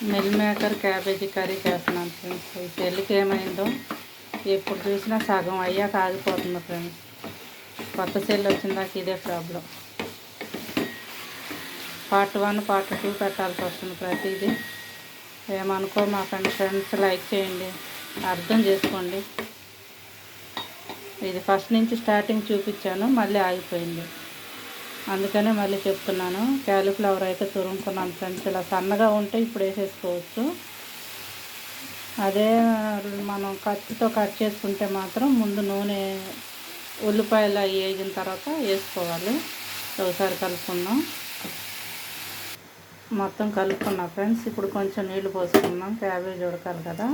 Meal maker cabbage curry చేస్తున్నాను friends. ఈ పెళ్ళికి ఏమైందో ఎప్పుడు చూసినా సగం అయ్యాక ఆగిపోతుంది ఫ్రెండ్స్. కొత్త సెల్ వచ్చిందాక ఇదే ప్రాబ్లం. పార్ట్ 1 పార్ట్ 2 పెట్టాల్సి వస్తుంది ప్రతిదీ. ఏమనుకో మా ఫ్రెండ్స్ లైక్ చేయండి, అర్థం చేసుకోండి. ఇది ఫస్ట్ నుంచి స్టార్టింగ్ చూపించాను, మళ్ళీ ఆగిపోయింది. అందుకనే మళ్ళీ చెప్తున్నాను. క్యాలీఫ్లవర్ అయితే తురుముకున్నాను ఫ్రెండ్స్. ఇలా సన్నగా ఉంటే ఇప్పుడు వేసేసుకోవచ్చు. అదే మనం కత్తితో కట్ చేసుకుంటే మాత్రం ముందు నూనె, ఉల్లిపాయలు అవి వేగిన తర్వాత వేసుకోవాలి. ఒకసారి కలుపుకుందాం. మొత్తం కలుపుకున్నా ఫ్రెండ్స్. ఇప్పుడు కొంచెం నీళ్లు పోసుకుందాం, క్యాబేజ్ ఉడకాలి కదా.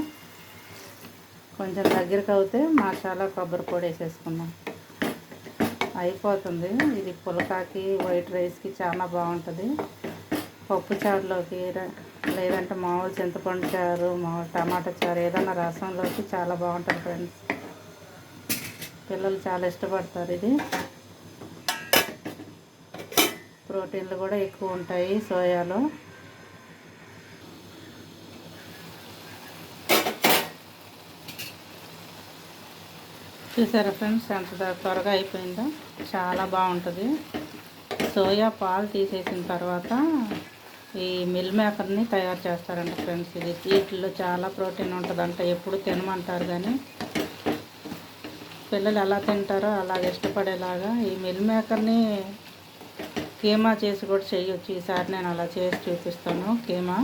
కొంచెం దగ్గరికి అవుతే మసాలా కొబ్బరి పొడి వేసేసుకుందాం. అయిపోతుంది. ఇది పులకాకి, వైట్ రైస్కి చాలా బాగుంటుంది. పప్పు చారులోకి, లేదంటే మామూలు చింతపండు చారు, మామూలు టమాటా చారు, ఏదైనా రసంలోకి చాలా బాగుంటుంది ఫ్రెండ్స్. పిల్లలు చాలా ఇష్టపడతారు. ఇది ప్రోటీన్లు కూడా ఎక్కువ ఉంటాయి సోయాలో. చూసారా ఫ్రెండ్స్ ఎంత త్వరగా అయిపోయిందో. చాలా బాగుంటుంది. సోయా పాలు తీసేసిన తర్వాత ఈ మిల్ మేకర్ని తయారు చేస్తారంట ఫ్రెండ్స్. ఇది వీటిల్లో చాలా ప్రోటీన్ ఉంటుందంట. ఎప్పుడు తినమంటారు కానీ పిల్లలు ఎలా తింటారో అలాగ ఇష్టపడేలాగా ఈ మిల్ మేకర్ని కీమా చేసి కూడా చేయొచ్చు. ఈసారి నేను అలా చేసి చూపిస్తాను కీమా.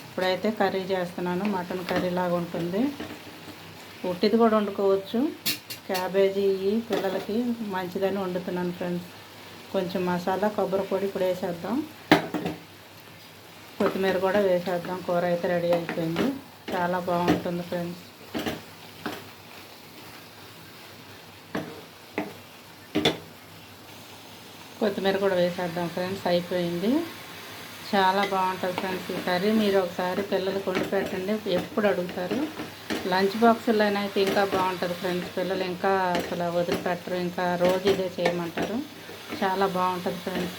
ఇప్పుడైతే కర్రీ చేస్తున్నాను, మటన్ కర్రీ లాగా ఉంటుంది. ఉట్టిది కూడా వండుకోవచ్చు. క్యాబేజీ పిల్లలకి మంచిదని వండుతున్నాను ఫ్రెండ్స్. కొంచెం మసాలా, కొబ్బరి పొడి ఇప్పుడు వేసేద్దాం. కొత్తిమీర కూడా వేసేద్దాం. కూర అయితే రెడీ అయిపోయింది. చాలా బాగుంటుంది ఫ్రెండ్స్. కొత్తిమీర కూడా వేసేద్దాం ఫ్రెండ్స్. అయిపోయింది. చాలా బాగుంటుంది ఫ్రెండ్స్ ఈ కర్రీ. మీరు ఒకసారి పిల్లలకు వండి పెట్టండి, ఎప్పుడు అడుగుతారు. లంచ్ బాక్సుల్లో అయితే ఇంకా బాగుంటుంది ఫ్రెండ్స్. పిల్లలు ఇంకా అసలు వదిలిపెట్టరు, ఇంకా రోజు ఇదే చేయమంటారు. చాలా బాగుంటుంది ఫ్రెండ్స్.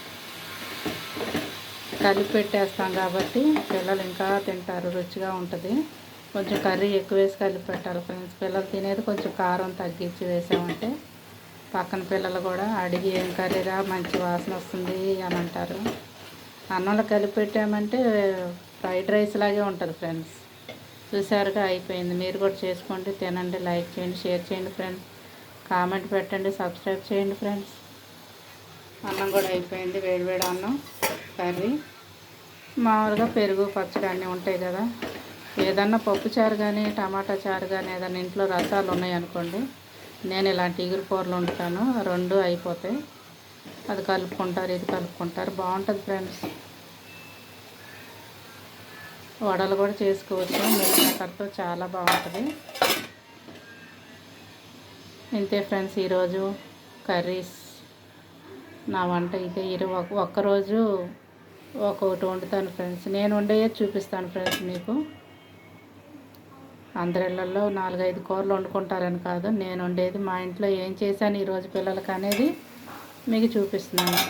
కలిపి పెట్టేస్తాం కాబట్టి పిల్లలు ఇంకా తింటారు, రుచిగా ఉంటుంది. కొంచెం కర్రీ ఎక్కువ వేసి కలిపి పెట్టాలి ఫ్రెండ్స్. పిల్లలు తినేది కొంచెం కారం తగ్గించి వేసామంటే పక్కన పిల్లలు కూడా అడిగి ఏం కర్రీరా మంచి వాసన వస్తుంది అని అంటారు. అన్నంలో కలిపి పెట్టామంటే ఫ్రైడ్ రైస్ లాగే ఉంటుంది ఫ్రెండ్స్. చూసారుగా అయిపోయింది. మీరు కూడా చేసుకోండి, తినండి, లైక్ చేయండి, షేర్ చేయండి ఫ్రెండ్స్. కామెంట్ పెట్టండి, సబ్స్క్రైబ్ చేయండి ఫ్రెండ్స్. అన్నం కూడా అయిపోయింది. వేడివేడి అన్నం, కర్రీ, మామూలుగా పెరుగు, పచ్చడి అన్నీ ఉంటాయి కదా. ఏదన్నా పప్పు చారు కానీ, టమాటా చారు కానీ, ఏదన్నా ఇంట్లో రసాలు ఉన్నాయనుకోండి, నేను ఇలాంటి ఇగురు కూరలు వండుతాను. 2 అయిపోతాయి. అది కలుపుకుంటారు, ఇది కలుపుకుంటారు. బాగుంటుంది ఫ్రెండ్స్. వడలు కూడా చేసుకోవచ్చు మిల్ మేకర్తో, చాలా బాగుంటుంది. ఇంతే ఫ్రెండ్స్ ఈరోజు కర్రీస్. నా వంట ఇదే. ఒక్కరోజు ఒక్కొక్కటి వండుతాను ఫ్రెండ్స్. నేను వండేది చూపిస్తాను ఫ్రెండ్స్ మీకు. అందరిళ్ళల్లో 4-5 కూరలు వండుకుంటారని కాదు, నేను వండేది మా ఇంట్లో ఏం చేశాను ఈరోజు పిల్లలకి అనేది మీకు చూపిస్తున్నాను.